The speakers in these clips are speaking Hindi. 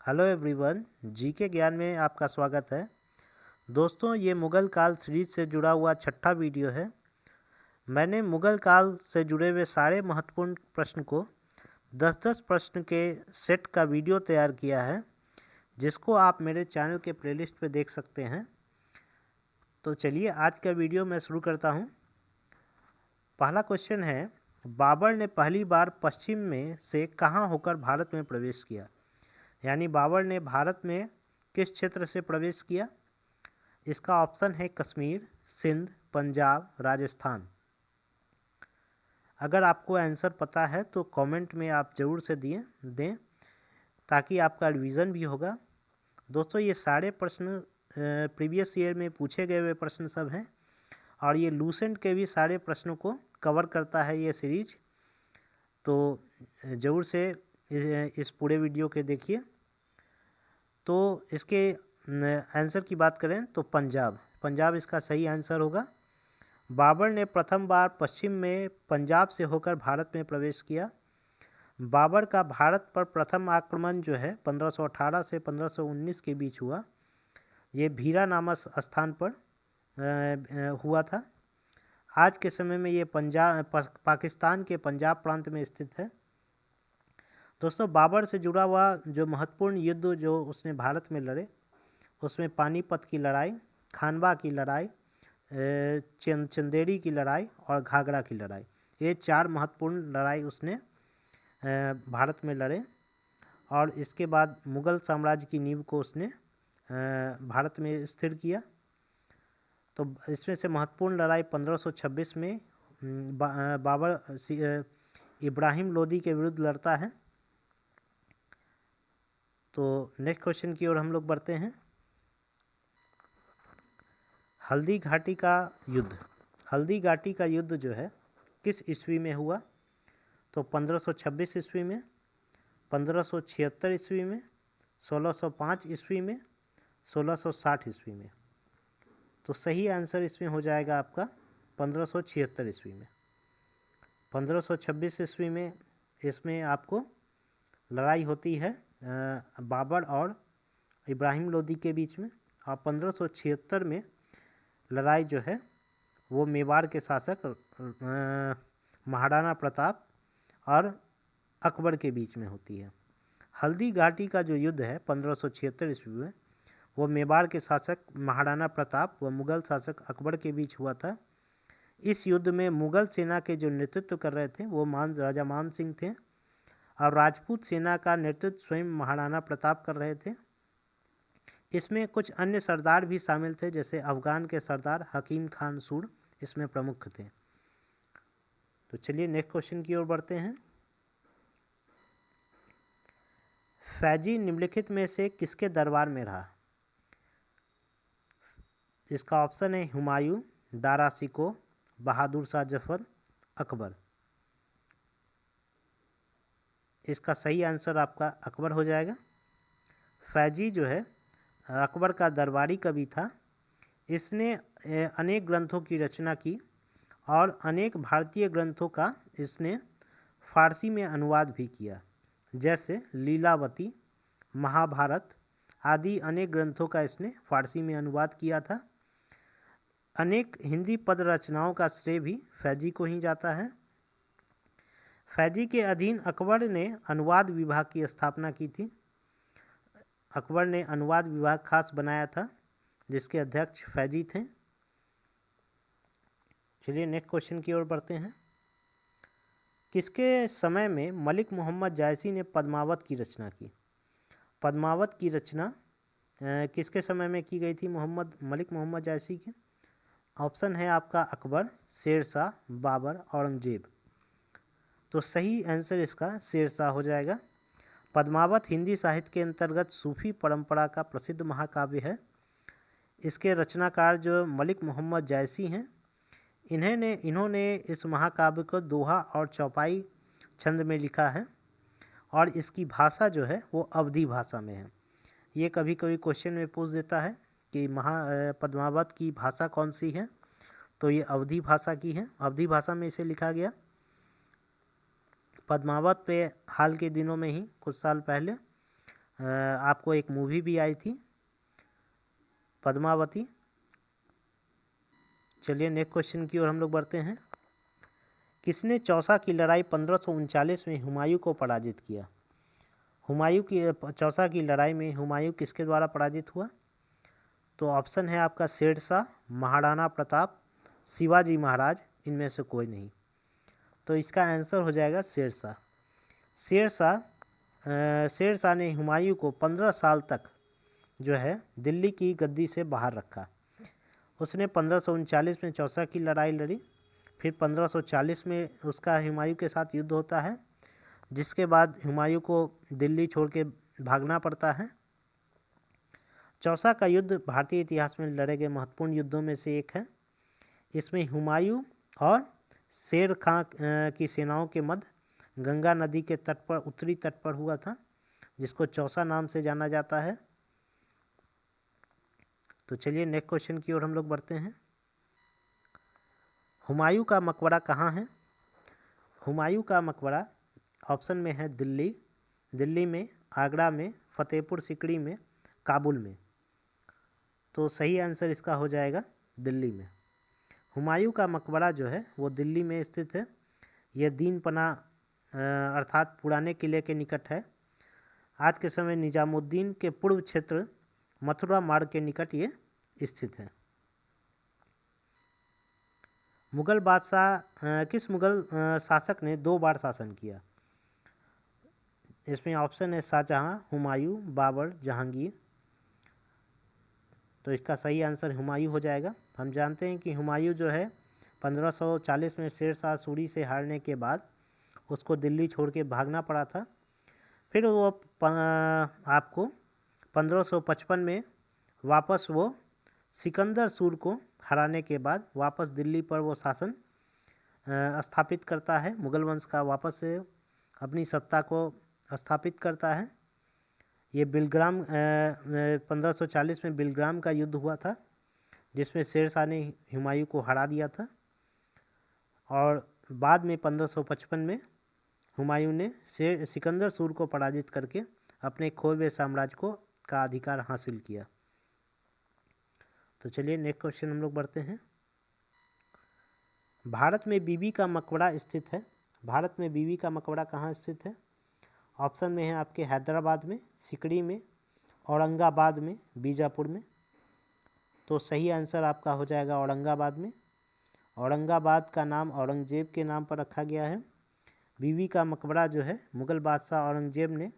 हेलो एवरीवन, जीके ज्ञान में आपका स्वागत है। दोस्तों, ये मुगल काल सीरीज से जुड़ा हुआ छठा वीडियो है। मैंने मुगल काल से जुड़े हुए सारे महत्वपूर्ण प्रश्न को 10-10 प्रश्न के सेट का वीडियो तैयार किया है, जिसको आप मेरे चैनल के प्लेलिस्ट पे देख सकते हैं। तो चलिए आज का वीडियो मैं शुरू करता हूँ। पहला क्वेश्चन है, बाबर ने पहली बार पश्चिम में से कहाँ होकर भारत में प्रवेश किया? यानी बाबर ने भारत में किस क्षेत्र से प्रवेश किया? इसका ऑप्शन है कश्मीर, सिंध, पंजाब, राजस्थान। अगर आपको आंसर पता है तो कमेंट में आप ज़रूर से दें ताकि आपका रिवीजन भी होगा। दोस्तों, ये सारे प्रश्न प्रीवियस ईयर में पूछे गए हुए प्रश्न सब हैं और ये लूसेंट के भी सारे प्रश्नों को कवर करता है ये सीरीज। तो ज़रूर से इस पूरे वीडियो के देखिए। तो इसके आंसर की बात करें तो पंजाब इसका सही आंसर होगा। बाबर ने प्रथम बार पश्चिम में पंजाब से होकर भारत में प्रवेश किया। बाबर का भारत पर प्रथम आक्रमण जो है 1518 से 1519 के बीच हुआ। ये भीरा नामक स्थान पर हुआ था। आज के समय में ये पाकिस्तान के पंजाब प्रांत में स्थित है। दोस्तों, बाबर से जुड़ा हुआ जो महत्वपूर्ण युद्ध जो उसने भारत में लड़े, उसमें पानीपत की लड़ाई, खानवा की लड़ाई, चंदेरी की लड़ाई और घाघरा की लड़ाई, ये 4 महत्वपूर्ण लड़ाई उसने भारत में लड़े। और इसके बाद मुगल साम्राज्य की नींव को उसने भारत में स्थिर किया। तो इसमें से महत्वपूर्ण लड़ाई 1526 में बाबर इब्राहिम लोदी के विरुद्ध लड़ता है। तो नेक्स्ट क्वेश्चन की ओर हम लोग बढ़ते हैं। हल्दी घाटी का युद्ध जो है किस ईस्वी में हुआ? तो 1526 ईस्वी में, 1576 ईस्वी में, 1605 ईस्वी में, 1660 ईस्वी में। तो सही आंसर इसमें हो जाएगा आपका 1576 ईस्वी में। 1526 ईस्वी में इसमें आपको लड़ाई होती है बाबर और इब्राहिम लोदी के बीच में। और 1576 में लड़ाई जो है वो मेवाड़ के शासक महाराणा प्रताप और अकबर के बीच में होती है। हल्दी घाटी का जो युद्ध है 1576 ईस्वी में, वो मेवाड़ के शासक महाराणा प्रताप व मुगल शासक अकबर के बीच हुआ था। इस युद्ध में मुगल सेना के जो नेतृत्व कर रहे थे वो राजा मान सिंह थे और राजपूत सेना का नेतृत्व स्वयं महाराणा प्रताप कर रहे थे। इसमें कुछ अन्य सरदार भी शामिल थे, जैसे अफगान के सरदार हकीम खान सूर इसमें प्रमुख थे। तो चलिए नेक्स्ट क्वेश्चन की ओर बढ़ते हैं। फैजी निम्नलिखित में से किसके दरबार में रहा? इसका ऑप्शन है हुमायूं, दारा शिकोह, बहादुर शाह जफर, अकबर। इसका सही आंसर आपका अकबर हो जाएगा। फैजी जो है अकबर का दरबारी कवि था। इसने अनेक ग्रंथों की रचना की और अनेक भारतीय ग्रंथों का इसने फारसी में अनुवाद भी किया, जैसे लीलावती, महाभारत आदि अनेक ग्रंथों का इसने फारसी में अनुवाद किया था। अनेक हिंदी पद रचनाओं का श्रेय भी फैजी को ही जाता है। फैजी के अधीन अकबर ने अनुवाद विभाग की स्थापना की थी। अकबर ने अनुवाद विभाग खास बनाया था, जिसके अध्यक्ष फैजी थे। चलिए नेक्स्ट क्वेश्चन की ओर बढ़ते हैं। किसके समय में मलिक मोहम्मद जायसी ने पद्मावत की रचना की? पद्मावत की रचना किसके समय में की गई थी मलिक मोहम्मद जायसी की? ऑप्शन है आपका अकबर, शेरशाह, बाबर, औरंगजेब। तो सही आंसर इसका शेरशाह हो जाएगा। पद्मावत हिंदी साहित्य के अंतर्गत सूफी परंपरा का प्रसिद्ध महाकाव्य है। इसके रचनाकार जो मलिक मोहम्मद जायसी हैं, इन्होंने इस महाकाव्य को दोहा और चौपाई छंद में लिखा है और इसकी भाषा जो है वो अवधी भाषा में है। ये कभी कभी क्वेश्चन में पूछ देता है कि पद्मावत की भाषा कौन सी है, तो ये अवधी भाषा की है। अवधी भाषा में इसे लिखा गया। पद्मावत पे हाल के दिनों में ही कुछ साल पहले आपको एक मूवी भी आई थी पद्मावती। चलिए नेक्स्ट क्वेश्चन की ओर हम लोग बढ़ते हैं। किसने चौसा की लड़ाई 1539 में हुमायूं को पराजित किया? हुमायूं की चौसा की लड़ाई में हुमायूं किसके द्वारा पराजित हुआ? तो ऑप्शन है आपका शेरशाह, महाराणा प्रताप, शिवाजी महाराज, इनमें से कोई नहीं। तो इसका आंसर हो जाएगा शेरशाह। शेरशाह ने हुमायूं को 15 साल तक जो है दिल्ली की गद्दी से बाहर रखा। उसने 1539 में चौसा की लड़ाई लड़ी, फिर 1540 में उसका हुमायूं के साथ युद्ध होता है, जिसके बाद हुमायूं को दिल्ली छोड़ के भागना पड़ता है। चौसा का युद्ध भारतीय इतिहास में लड़े गए महत्वपूर्ण युद्धों में से एक है। इसमें हुमायूं और शेर खां की सेनाओं के मध्य गंगा नदी के तट पर, उत्तरी तट पर हुआ था, जिसको चौसा नाम से जाना जाता है। तो चलिए नेक्स्ट क्वेश्चन की ओर हम लोग बढ़ते हैं। हुमायूं का मकबरा कहाँ है? हुमायूं का मकबरा ऑप्शन में है दिल्ली में, आगरा में, फतेहपुर सिकरी में, काबुल में। तो सही आंसर इसका हो जाएगा दिल्ली में। हुमायूं का मकबरा जो है वो दिल्ली में स्थित है। यह दीन पना अर्थात पुराने किले के निकट है। आज के समय निजामुद्दीन के पूर्व क्षेत्र मथुरा मार्ग के निकट ये स्थित है। मुगल बादशाह किस मुगल शासक ने 2 बार शासन किया? इसमें ऑप्शन है शाहजहां, हुमायूं, बाबर, जहांगीर। तो इसका सही आंसर हुमायूं हो जाएगा। हम जानते हैं कि हुमायूं जो है 1540 में शेरशाह सूरी से हारने के बाद उसको दिल्ली छोड़ के भागना पड़ा था। फिर वो आपको 1555 में वापस वो सिकंदर सूर को हराने के बाद वापस दिल्ली पर वो शासन स्थापित करता है। मुगल वंश का वापस से अपनी सत्ता को स्थापित करता है। ये बिलग्राम 1540 में बिलग्राम का युद्ध हुआ था, जिसमें शेरशाह ने हुमायूं को हरा दिया था। और बाद में 1555 में हुमायूं ने सिकंदर सूर को पराजित करके अपने खोए हुए साम्राज्य का अधिकार हासिल किया। तो चलिए नेक्स्ट क्वेश्चन हम लोग बढ़ते हैं। भारत में बीबी का मकबरा स्थित है। भारत में बीबी का मकबरा कहाँ स्थित है? ऑप्शन में है आपके हैदराबाद में, सिकरी में, औरंगाबाद में, बीजापुर में। तो सही आंसर आपका हो जाएगा औरंगाबाद में। औरंगाबाद का नाम औरंगजेब के नाम पर रखा गया है। बीबी का मकबरा जो है मुगल बादशाह औरंगजेब ने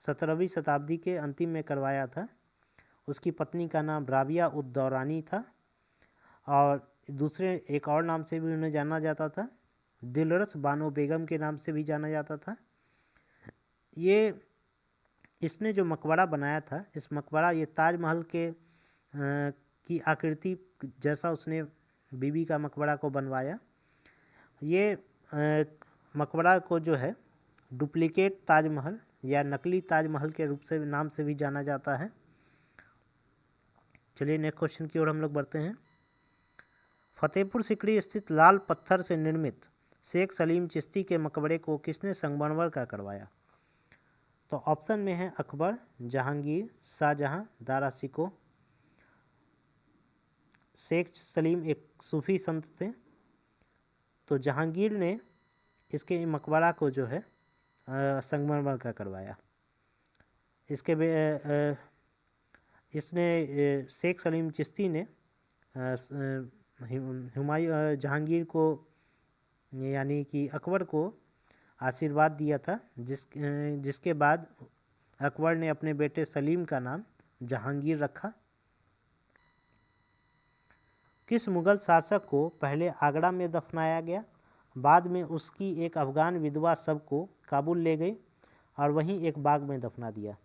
17वीं शताब्दी के अंतिम में करवाया था। उसकी पत्नी का नाम राबिया उद दौरानी था और दूसरे एक और नाम से भी उन्हें जाना जाता था, दिलरस बानो बेगम के नाम से भी जाना जाता था। इसने जो मकबरा बनाया था, इस मकबरा ये ताजमहल की आकृति जैसा उसने बीबी का मकबरा को बनवाया। ये मकबरा को जो है डुप्लीकेट ताजमहल या नकली ताजमहल के रूप से नाम से भी जाना जाता है। चलिए नेक्स्ट क्वेश्चन की ओर हम लोग बढ़ते हैं। फतेहपुर सिकरी स्थित लाल पत्थर से निर्मित शेख सलीम चिश्ती के मकबरे को किसने संगमरमर का करवाया? तो ऑप्शन में है अकबर, जहांगीर, शाहजहां, दारा शिकोह। शेख सलीम एक सूफी संत थे, तो जहांगीर ने इसके मकबरा को जो है संगमरमर का करवाया। इसने शेख सलीम चिश्ती ने जहांगीर को यानी कि अकबर को आशीर्वाद दिया था, जिसके बाद अकबर ने अपने बेटे सलीम का नाम जहांगीर रखा। किस मुगल शासक को पहले आगरा में दफनाया गया, बाद में उसकी एक अफगान विधवा शव को काबुल ले गई और वहीं एक बाग में दफना दिया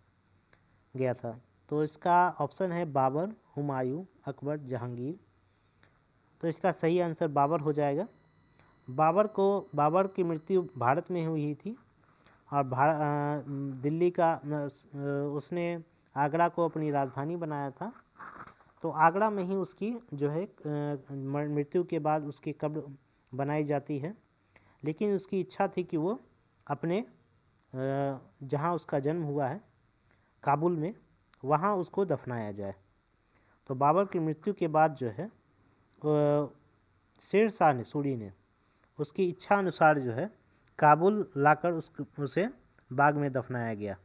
गया था? तो इसका ऑप्शन है बाबर, हुमायूं, अकबर, जहांगीर। तो इसका सही आंसर बाबर हो जाएगा। बाबर की मृत्यु भारत में हुई थी और दिल्ली का उसने आगरा को अपनी राजधानी बनाया था। तो आगरा में ही उसकी जो है मृत्यु के बाद उसकी कब्र बनाई जाती है। लेकिन उसकी इच्छा थी कि वो अपने जहाँ उसका जन्म हुआ है काबुल में, वहाँ उसको दफनाया जाए। तो बाबर की मृत्यु के बाद जो है शेर शाह ने, सूरी ने उसकी इच्छा अनुसार जो है काबुल लाकर उसे बाग में दफनाया गया।